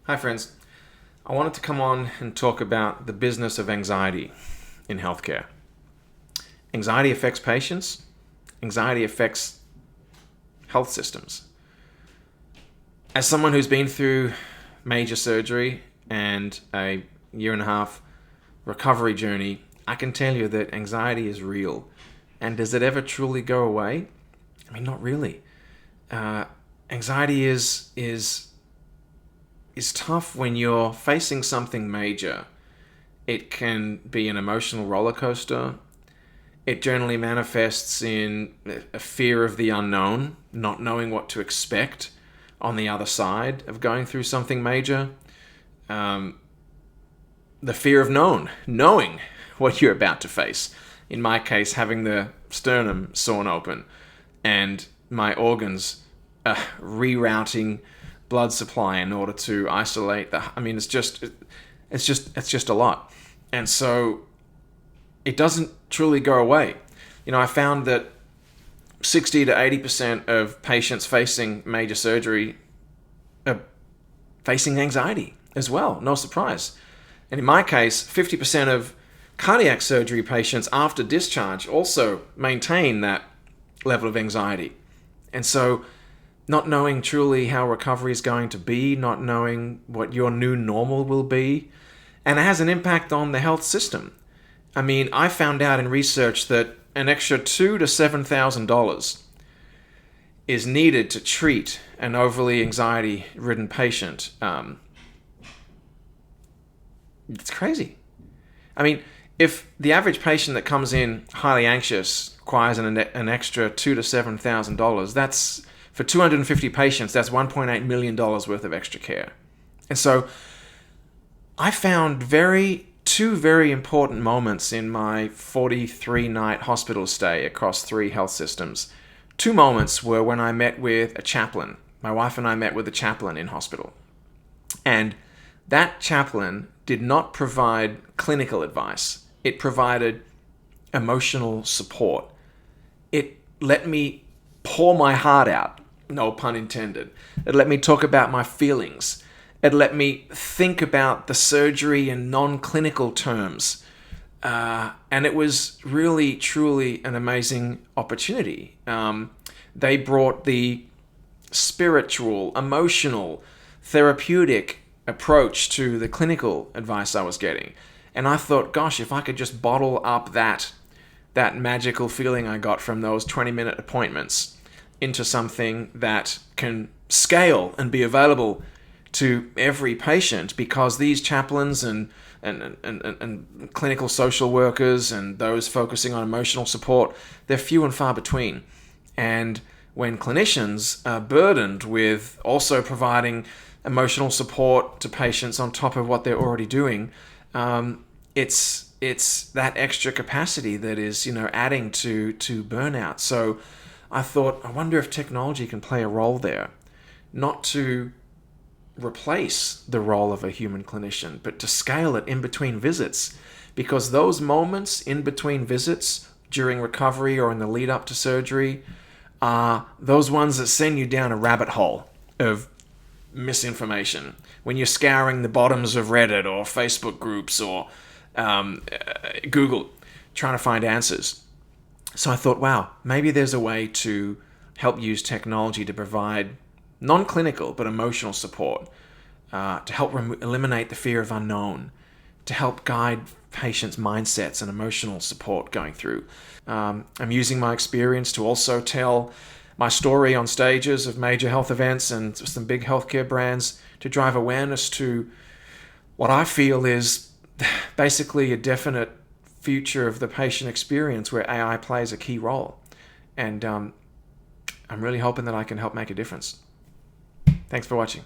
Hi friends, I wanted to come on and talk about the business of anxiety in healthcare. Anxiety affects patients, anxiety affects health systems. As someone who's been through major surgery and a year and a half recovery journey, I can tell you that anxiety is real. And does it ever truly go away? I mean, not really. Anxiety is tough when you're facing something major. It can be an emotional roller coaster. It generally manifests in a fear of the unknown, not knowing what to expect on the other side of going through something major. The fear of knowing what you're about to face. In my case, having the sternum sawn open and my organs rerouting blood supply in order to isolate the. I mean, it's just a lot, and so it doesn't truly go away. I found that 60 to 80% of patients facing major surgery are facing anxiety as well. No surprise. And in my case, 50% of cardiac surgery patients after discharge also maintain that level of anxiety. And so not knowing truly how recovery is going to be, not knowing what your new normal will be, and it has an impact on the health system. I mean, I found out in research that an extra $2,000 to $7,000 is needed to treat an overly anxiety-ridden patient. It's crazy. I mean, if the average patient that comes in highly anxious requires an extra $2,000 to $7,000, that's for 250 patients, that's $1.8 million worth of extra care. And so I found two very important moments in my 43-night hospital stay across 3 health systems. 2 moments were when I met with a chaplain. My wife and I met with a chaplain in hospital. And that chaplain did not provide clinical advice. It provided emotional support. It let me pour my heart out, no pun intended. It let me talk about my feelings. It let me think about the surgery in non-clinical terms. And it was really, truly an amazing opportunity. They brought the spiritual, emotional, therapeutic approach to the clinical advice I was getting. And I thought, gosh, if I could just bottle up that magical feeling I got from those 20-minute appointments into something that can scale and be available to every patient, because these chaplains and clinical social workers and those focusing on emotional support, they're few and far between. And when clinicians are burdened with also providing emotional support to patients on top of what they're already doing, it's that extra capacity that is, adding to burnout. So I thought, I wonder if technology can play a role there, not to replace the role of a human clinician, but to scale it in between visits, because those moments in between visits during recovery or in the lead up to surgery are those ones that send you down a rabbit hole of misinformation. When you're scouring the bottoms of Reddit or Facebook groups or Google trying to find answers. So I thought, wow, maybe there's a way to help use technology to provide non-clinical but emotional support, to help eliminate the fear of unknown, to help guide patients' mindsets and emotional support going through. I'm using my experience to also tell my story on stages of major health events and some big healthcare brands to drive awareness to what I feel is basically a definite future of the patient experience where AI plays a key role. And I'm really hoping that I can help make a difference. Thanks for watching.